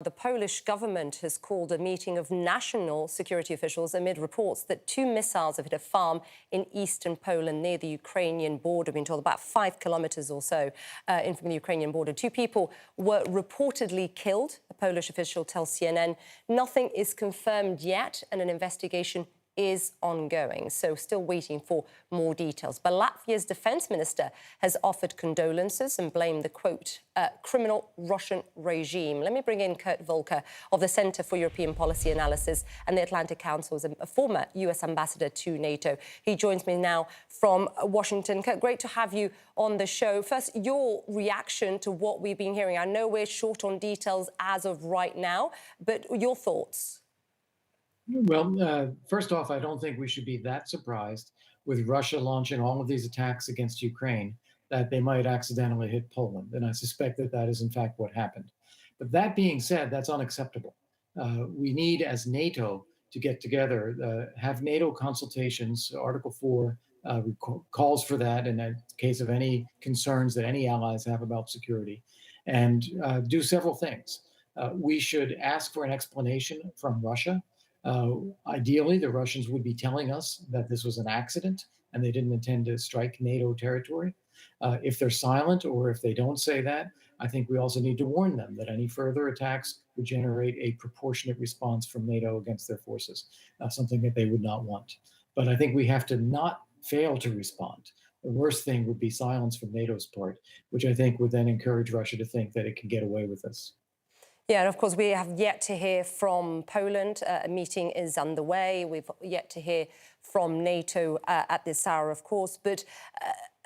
The Polish government has called a meeting of national security officials amid reports that 2 missiles have hit a farm in eastern Poland near the Ukrainian border, being told about 5 kilometers or so in from the Ukrainian border. 2 people were reportedly killed, a Polish official tells CNN. Nothing is confirmed yet, and an investigation is ongoing, so still waiting for more details. But Latvia's defense minister has offered condolences and blamed the, quote, criminal Russian regime. Let me bring in Kurt Volker of the Center for European Policy Analysis and the Atlantic Council, as a former US ambassador to NATO. He joins me now from Washington. Kurt, great to have you on the show. First, your reaction to what we've been hearing. I know we're short on details as of right now, but your thoughts? Well, first off, I don't think we should be that surprised with Russia launching all of these attacks against Ukraine that they might accidentally hit Poland. And I suspect that that is, in fact, what happened. But that being said, that's unacceptable. We need, as NATO, to get together, have NATO consultations. Article 4 calls for that in the case of any concerns that any allies have about security, and do several things. We should ask for an explanation from Russia. Ideally, the Russians would be telling us that this was an accident and they didn't intend to strike NATO territory. If they're silent or if they don't say that, I think we also need to warn them that any further attacks would generate a proportionate response from NATO against their forces, something that they would not want. But I think we have to not fail to respond. The worst thing would be silence from NATO's part, which I think would then encourage Russia to think that it can get away with this. Yeah, and of course, we have yet to hear from Poland. A meeting is underway. We've yet to hear from NATO at this hour, of course. But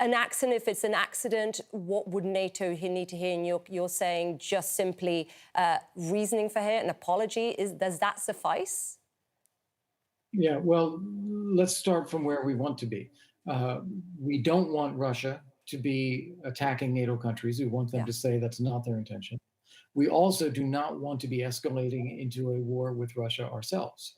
an accident, if it's an accident, what would NATO need to hear? And you're saying just simply reasoning for it, an apology. Does that suffice? Yeah, well, let's start from where we want to be. We don't want Russia to be attacking NATO countries. We want them to say that's not their intention. We also do not want to be escalating into a war with Russia ourselves.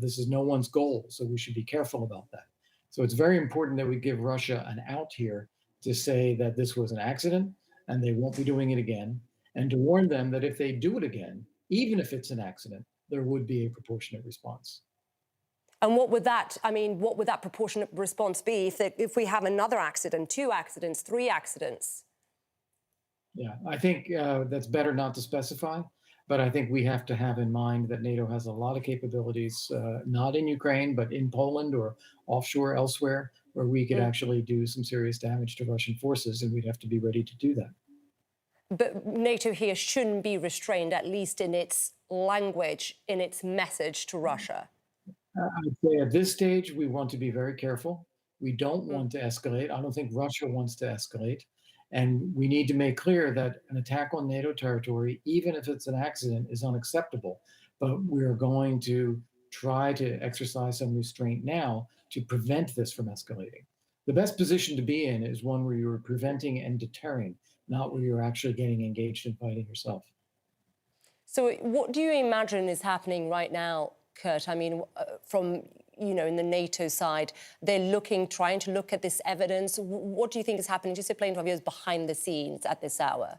This is no one's goal, so we should be careful about that. So it's very important that we give Russia an out here to say that this was an accident and they won't be doing it again, and to warn them that if they do it again, even if it's an accident, there would be a proportionate response. And what would that, what would that proportionate response be if we have another accident, 2 accidents, 3 accidents? Yeah, I think that's better not to specify, but I think we have to have in mind that NATO has a lot of capabilities, not in Ukraine, but in Poland or offshore elsewhere, where we could actually do some serious damage to Russian forces, and we'd have to be ready to do that. But NATO here shouldn't be restrained, at least in its language, in its message to Russia. I'd say at this stage, we want to be very careful. We don't want to escalate. I don't think Russia wants to escalate. And we need to make clear that an attack on NATO territory, even if it's an accident, is unacceptable. But we're going to try to exercise some restraint now to prevent this from escalating. The best position to be in is one where you're preventing and deterring, not where you're actually getting engaged in fighting yourself. So what do you imagine is happening right now, Kurt? From in the NATO side, they're trying to look at this evidence. What do you think is happening? Just explain to our viewers behind the scenes at this hour.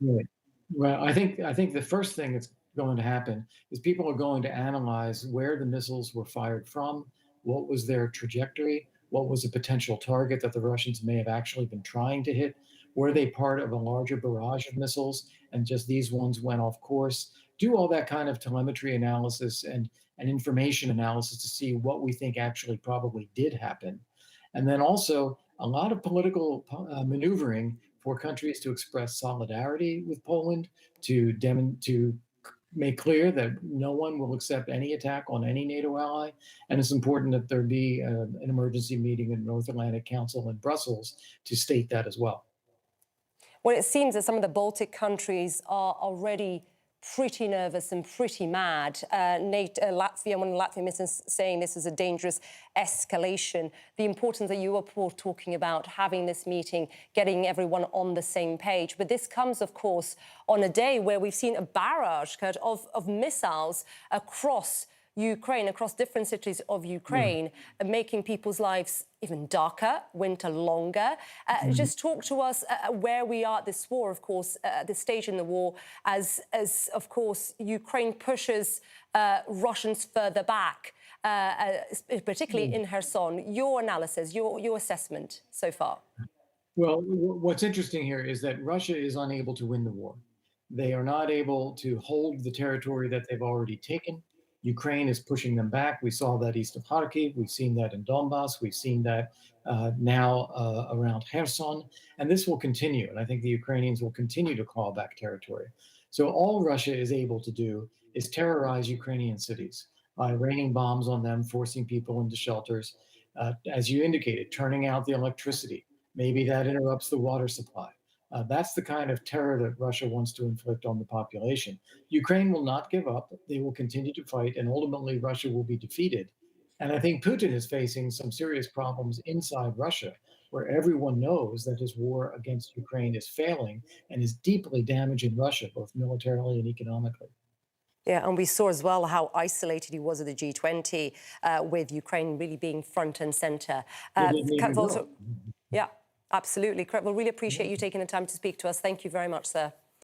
Right. Well, I think the first thing that's going to happen is people are going to analyze where the missiles were fired from, what was their trajectory, what was a potential target that the Russians may have actually been trying to hit, were they part of a larger barrage of missiles and just these ones went off course. Do all that kind of telemetry analysis and information analysis to see what we think actually probably did happen. And then also a lot of political maneuvering for countries to express solidarity with Poland, to make clear that no one will accept any attack on any NATO ally. And it's important that there be an emergency meeting in North Atlantic Council in Brussels to state that as well. Well, it seems that some of the Baltic countries are already pretty nervous and pretty mad. Latvia, one of the Latvian ministers saying this is a dangerous escalation. The importance that you were talking about, having this meeting, getting everyone on the same page. But this comes, of course, on a day where we've seen a barrage, Kurt, of missiles across Ukraine, across different cities of Ukraine, making people's lives even darker, winter longer. Just talk to us where we are at this war, of course, at this stage in the war, as of course, Ukraine pushes Russians further back, particularly in Kherson. Your analysis, your assessment so far? Well, what's interesting here is that Russia is unable to win the war. They are not able to hold the territory that they've already taken. Ukraine is pushing them back. We saw that east of Kharkiv. We've seen that in Donbass. We've seen that now around Kherson. And this will continue. And I think the Ukrainians will continue to claw back territory. So all Russia is able to do is terrorize Ukrainian cities by raining bombs on them, forcing people into shelters. As you indicated, turning out the electricity. Maybe that interrupts the water supply. That's the kind of terror that Russia wants to inflict on the population. Ukraine will not give up. They will continue to fight, and ultimately Russia will be defeated. And I think Putin is facing some serious problems inside Russia, where everyone knows that his war against Ukraine is failing and is deeply damaging Russia, both militarily and economically. Yeah, and we saw as well how isolated he was at the G20, with Ukraine really being front and centre. They didn't even go. Yeah, absolutely. Correct. Well, really appreciate you taking the time to speak to us. Thank you very much, sir.